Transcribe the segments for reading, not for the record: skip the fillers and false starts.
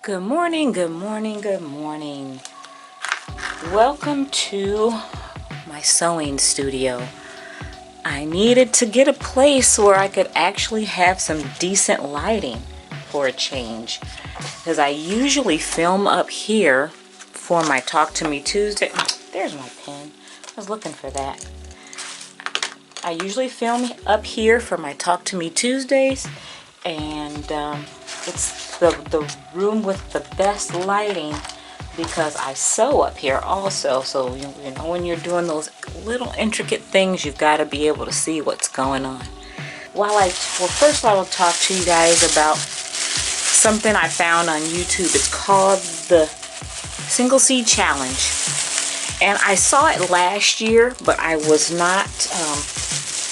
Good morning, good morning, good morning. Welcome to my sewing studio. I needed to get a place where I could actually have some decent lighting for a change, because I usually film up here for my Talk to Me Tuesday. There's my pen. I was looking for that. I usually film up here for my Talk to Me Tuesdays, and it's the room with the best lighting because I sew up here also. So you know, when you're doing those little intricate things, you've got to be able to see what's going on. Well, first I will talk to you guys about something I found on YouTube. It's called the Single Seed Challenge, and I saw it last year, but I was not.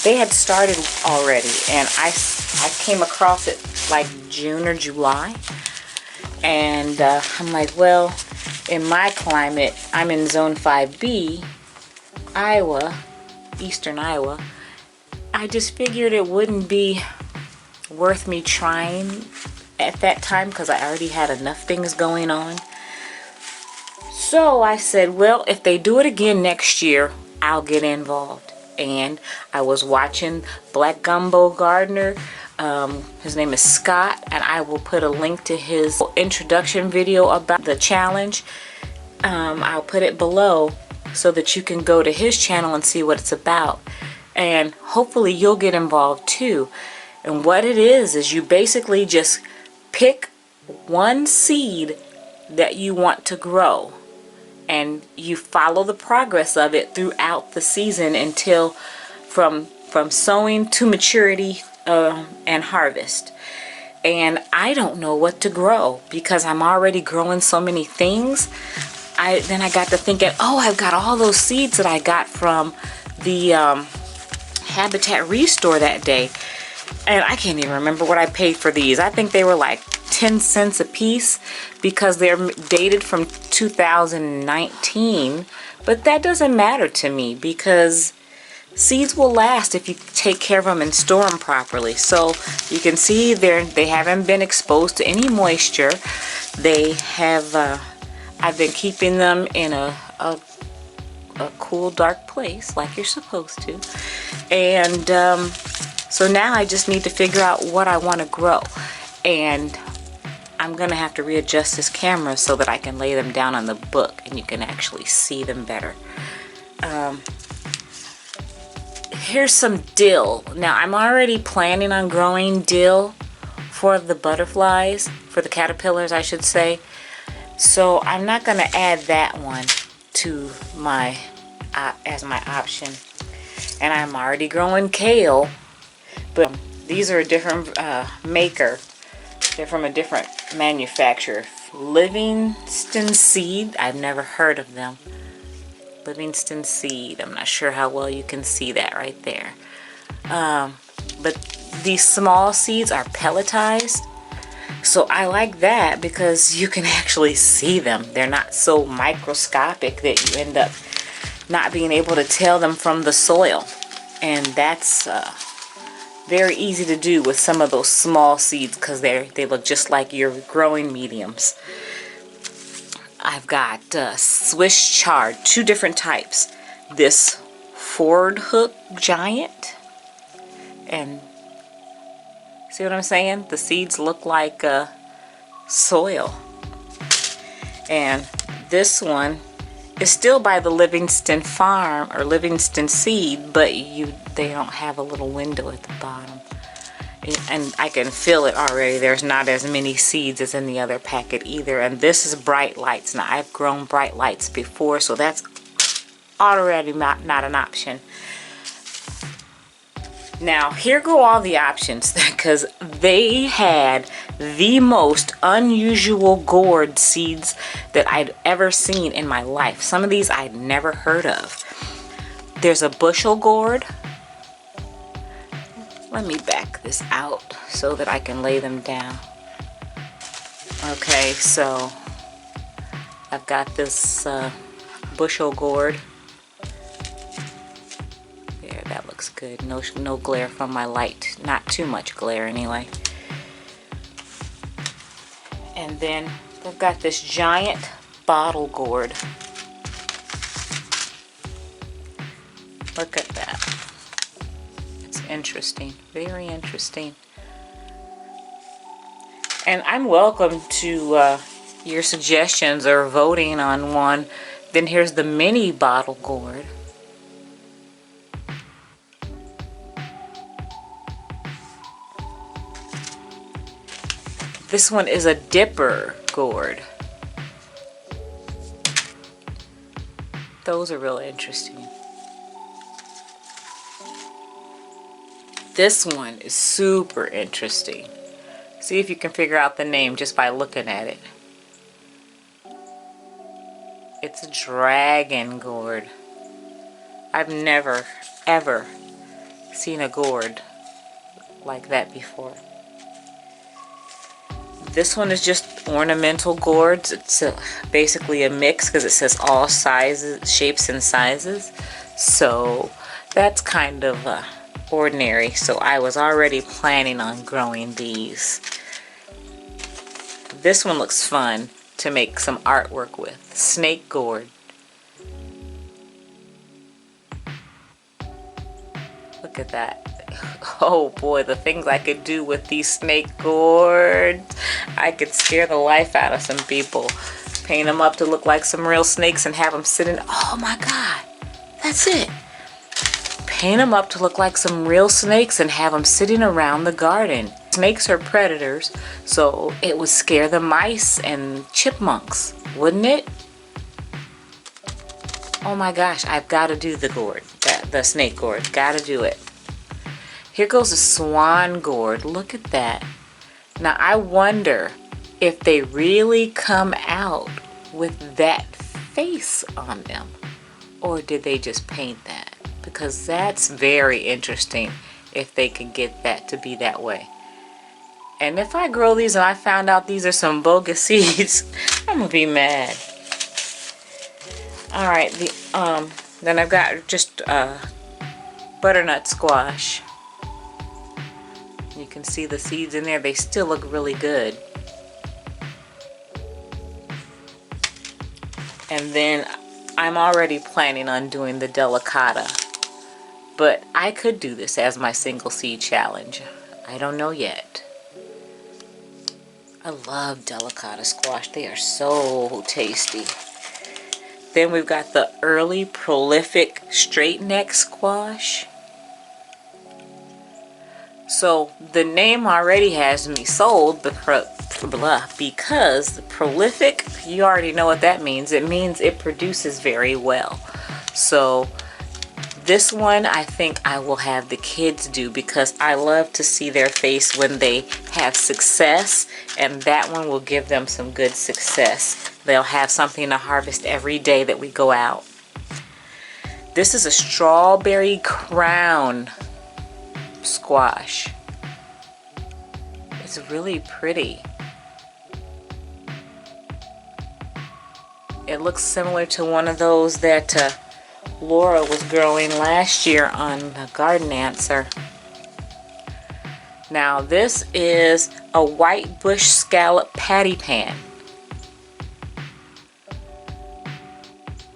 They had started already, and I came across it like June or July, and I'm like, well, in my climate, I'm in zone 5B, Iowa, eastern Iowa. I just figured it wouldn't be worth me trying at that time because I already had enough things going on. So I said, well, if they do it again next year, I'll get involved. And I was watching BlackGumbo Gardener. His name is Scott, and I will put a link to his introduction video about the challenge. I'll put it below so that you can go to his channel and see what it's about, and hopefully you'll get involved too. And what it is you basically just pick one seed that you want to grow, and you follow the progress of it throughout the season until from sowing to maturity and harvest. And I don't know what to grow because I'm already growing so many things. Then I got to thinking, oh, I've got all those seeds that I got from the Habitat Restore that day, and I can't even remember what I paid for these. I think they were like 10 cents a piece because they're dated from 2019, but that doesn't matter to me because seeds will last if you take care of them and store them properly. So you can see they haven't been exposed to any moisture. They have I've been keeping them in a cool, dark place like you're supposed to, and so now I just need to figure out what I want to grow, and I'm gonna have to readjust this camera so that I can lay them down on the book and you can actually see them better. Here's some dill. Now I'm already planning on growing dill for the butterflies, for the caterpillars I should say, so I'm not gonna add that one to my as my option. And I'm already growing kale, but these are a different maker. They're from a different manufacturer. Livingston Seed. I've never heard of them. Livingston Seed. I'm not sure how well you can see that right there. But these small seeds are pelletized. So I like that because you can actually see them. They're not so microscopic that you end up not being able to tell them from the soil. And that's very easy to do with some of those small seeds because they look just like your growing mediums. I've got Swiss chard, two different types. This Ford Hook Giant, and see what I'm saying? The seeds look like soil. And this one is still by the Livingston Farm or Livingston Seed, but they don't have a little window at the bottom. And I can feel it already. There's not as many seeds as in the other packet either. And this is Bright Lights. Now I've grown Bright Lights before, so that's already not an option. Now here go all the options because they had the most unusual gourd seeds that I'd ever seen in my life. Some of these I'd never heard of. There's a bushel gourd. Let me back this out so that I can lay them down. Okay, so I've got this bushel gourd. There, that looks good. No glare from my light. Not too much glare anyway. And then I've got this giant bottle gourd. Look at that. It's interesting, very interesting. And I'm welcome to your suggestions or voting on one. Then here's the mini bottle gourd. This one is a dipper gourd. Those are really interesting. This one is super interesting. See if you can figure out the name just by looking at it. It's a dragon gourd. I've never, ever seen a gourd like that before. This one is just ornamental gourds. It's basically a mix because it says all sizes, shapes and sizes. So that's kind of ordinary. So I was already planning on growing these. This one looks fun to make some artwork with. Snake gourd. Look at that. Oh boy, the things I could do with these snake gourds. I could scare the life out of some people. Paint them up to look like some real snakes and have them sitting. Oh my God, that's it. Paint them up to look like some real snakes and have them sitting around the garden. Snakes are predators, so it would scare the mice and chipmunks, wouldn't it? Oh my gosh, I've got to do the gourd, the snake gourd. Got to do it. Here goes a swan gourd. Look at that. Now I wonder if they really come out with that face on them, or did they just paint that? Because that's very interesting if they could get that to be that way. And if I grow these and I found out these are some bogus seeds, I'm gonna be mad. All right, then I've got just butternut squash. You can see the seeds in there. They still look really good. And then I'm already planning on doing the delicata. But I could do this as my single seed challenge. I don't know yet. I love delicata squash. They are so tasty. Then we've got the early prolific straight neck squash. So the name already has me sold because the prolific, you already know what that means. It means it produces very well. So this one I think I will have the kids do because I love to see their face when they have success, and that one will give them some good success. They'll have something to harvest every day that we go out. This is a strawberry crown squash. It's really pretty. It looks similar to one of those that Laura was growing last year on the Garden Answer. Now this is a white bush scallop patty pan.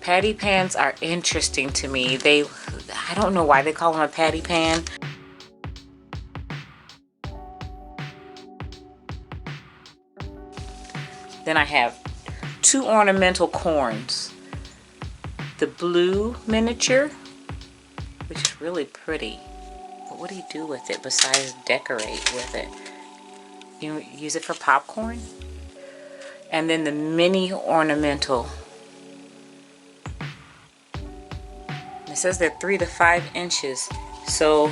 Patty pans are interesting to me. I don't know why they call them a patty pan. Then I have two ornamental corns. The blue miniature, which is really pretty. But what do you do with it besides decorate with it? You use it for popcorn? And then the mini ornamental. It says they're 3 to 5 inches. So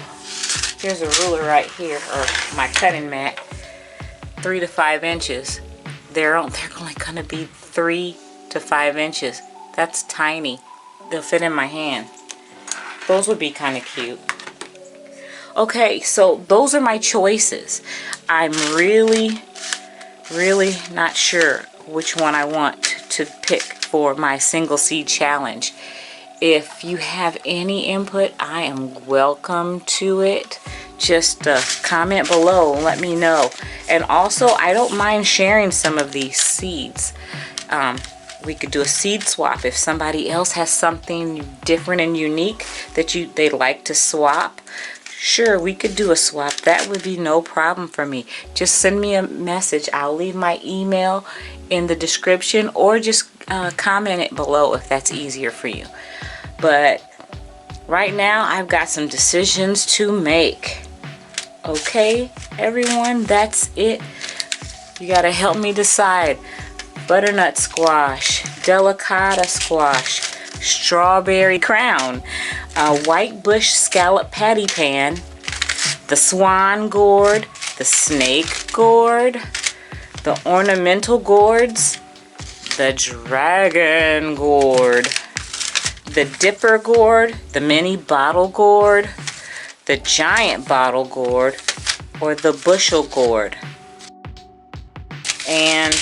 here's a ruler right here, or my cutting mat. 3 to 5 inches. They're only gonna be 3 to 5 inches. That's tiny. They'll fit in my hand. Those would be kind of cute. Okay, so those are my choices. I'm really not sure which one I want to pick for my single seed challenge. If you have any input, I am welcome to it. just comment below and let me know. And also, I don't mind sharing some of these seeds. We could do a seed swap if somebody else has something different and unique that they'd like to swap. Sure, we could do a swap. That would be no problem for me. Just send me a message. I'll leave my email in the description, or just comment it below if that's easier for you. But right now, I've got some decisions to make. Okay, everyone, that's it. You gotta help me decide. Butternut squash, delicata squash, strawberry crown, white bush scallop patty pan, the swan gourd, the snake gourd, the ornamental gourds, the dragon gourd, the dipper gourd, the mini bottle gourd, the giant bottle gourd, or the bushel gourd. And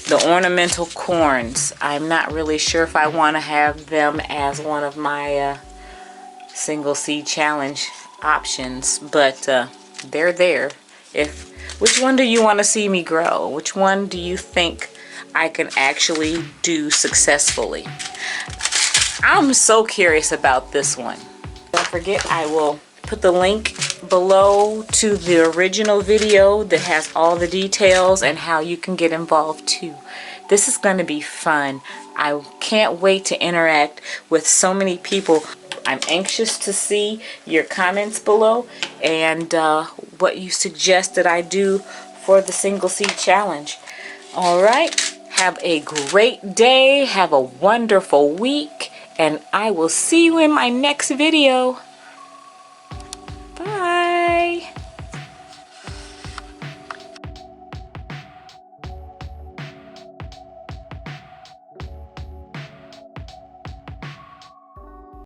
the ornamental corns. I'm not really sure if I want to have them as one of my single seed challenge options, but they're there. Which one do you want to see me grow? Which one do you think I can actually do successfully? I'm so curious about this one. Don't forget, I will put the link below to the original video that has all the details and how you can get involved too. This is going to be fun. I can't wait to interact with so many people. I'm anxious to see your comments below and what you suggest that I do for the single seed challenge. Alright, have a great day, have a wonderful week, and I will see you in my next video.